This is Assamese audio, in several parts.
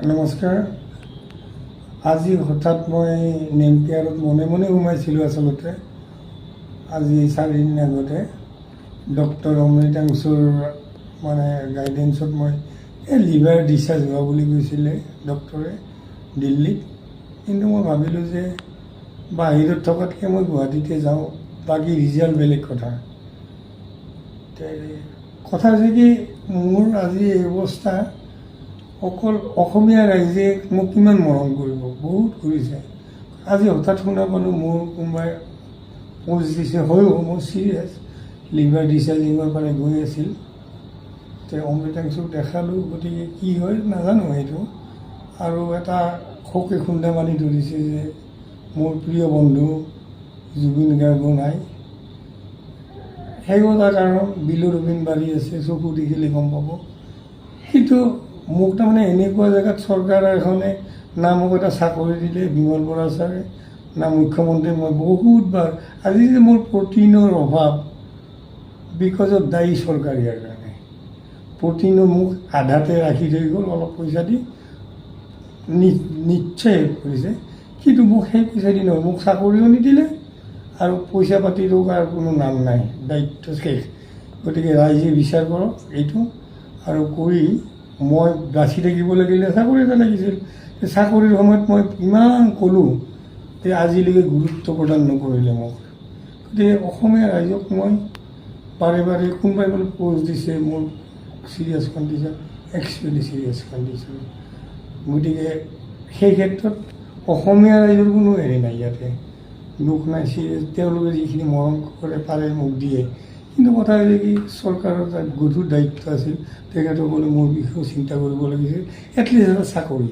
নমস্কাৰ। আজি হঠাৎ মই নেমকেয়াৰত মনে মনে সোমাইছিলোঁ। আচলতে আজি 4 দিন আগতে ডক্টৰ অমৃতাংশুৰ গাইডেন্সত মই লিভাৰ ডিচাৰ্জ হোৱা বুলি কৈছিলে ডক্টৰে দিল্লীত। কিন্তু মই ভাবিলোঁ যে বাহিৰত থকাতকৈ মই গুৱাহাটীতে যাওঁ, বাকী ৰিজাল্ট বেলেগ কথা। কথা হৈছে কি, মোৰ আজি এই অৱস্থা অকল অসমীয়া ৰাইজে মোক কিমান মৰম কৰিব, বহুত কৰিছে। আজি হঠাৎ শুনা পালোঁ মোৰ কোনোবাই প'ষ্ট দিছে, হয়ো মোৰ চিৰিয়াছ লিভাৰ ডিচাৰ্জিঙৰ ফালে গৈ আছিল। অমৃতাংশুক দেখালোঁ, গতিকে কি হয় নাজানো সেইটো। আৰু এটা শোকে খুন্দা মাৰি ধৰিছে যে মোৰ প্ৰিয় বন্ধু জুবিন গাৰ্গো নাই। সেইও এটা কাৰণ, বিলুৰুবিন বাঢ়ি আছে, চকু দেখিলে গম পাব। কিন্তু মোক তাৰমানে এনেকুৱা জেগাত চৰকাৰ এখনে না মোক এটা চাকৰি দিলে, বিমল বৰা ছাৰে, না মুখ্যমন্ত্ৰী। মই বহুতবাৰ আজি যে মোৰ প্ৰটিনৰ অভাৱ বিকজ অফ দায়ী চৰকাৰ। ইয়াৰ কাৰণে প্ৰটিনো মোক আধাতে ৰাখি থৈ গ'ল, অলপ পইচা দি নিশ্চয় হেল্প কৰিছে। কিন্তু মোক সেই পইচা দি নহয়, মোক চাকৰিও নিদিলে আৰু পইচা পাতিৰো আৰু কোনো নাম নাই, দায়িত্ব শেষ। গতিকে ৰাইজে বিচাৰ কৰক এইটো। আৰু কৰি মই বাচি থাকিব লাগিলে চাকৰি এটা লাগিছিল। চাকৰিৰ সময়ত মই ইমান ক'লোঁ, আজিলৈকে গুৰুত্ব প্ৰদান নকৰিলে মোক। গতিকে অসমীয়া ৰাইজক মই বাৰে বাৰে, কোনোবাই বোলে প'ষ্ট দিছে মোৰ serious condition, actually serious condition. গতিকে সেই ক্ষেত্ৰত অসমীয়া ৰাইজৰ কোনো হেৰি নাই, ইয়াতে দুখ নাই। তেওঁলোকে যিখিনি মৰম কৰে পাৰে মোক দিয়ে। কিন্তু কথা হৈছে কি, চৰকাৰৰ তাত গধুৰ দায়িত্ব আছিল। তেখেতসকলে মোৰ বিষয়েও চিন্তা কৰিব লাগিছিল। এটলিষ্ট এটা চাকৰি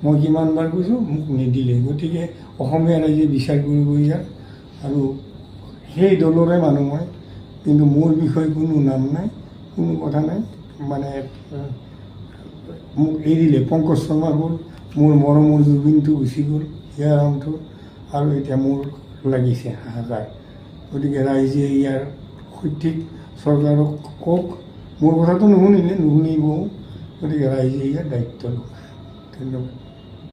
মই কিমানবাৰ কৈছোঁ, মোক নিদিলে। গতিকে অসমীয়া ৰাইজে বিচাৰ কৰিব ইয়াত। আৰু সেই দলৰে মানুহ মই, কিন্তু মোৰ বিষয়ে কোনো নাম নাই, কোনো কথা নাই। মোক এৰিলে, পংকজ শৰ্মা গ'ল, মোৰ মৰমৰ জুবিনটো গুচি গ'ল, ইয়াৰ নামটো। আৰু এতিয়া মোৰ লাগিছে হাহাকাৰ। গতিকে ৰাইজে ইয়াৰ সঠিক চৰকাৰক কওক। মোৰ কথাটো নুশুনিলে, নুশুনিবও। গতিকে ৰাইজে ইয়াৰ দায়িত্ব লওক। ধন্যবাদ।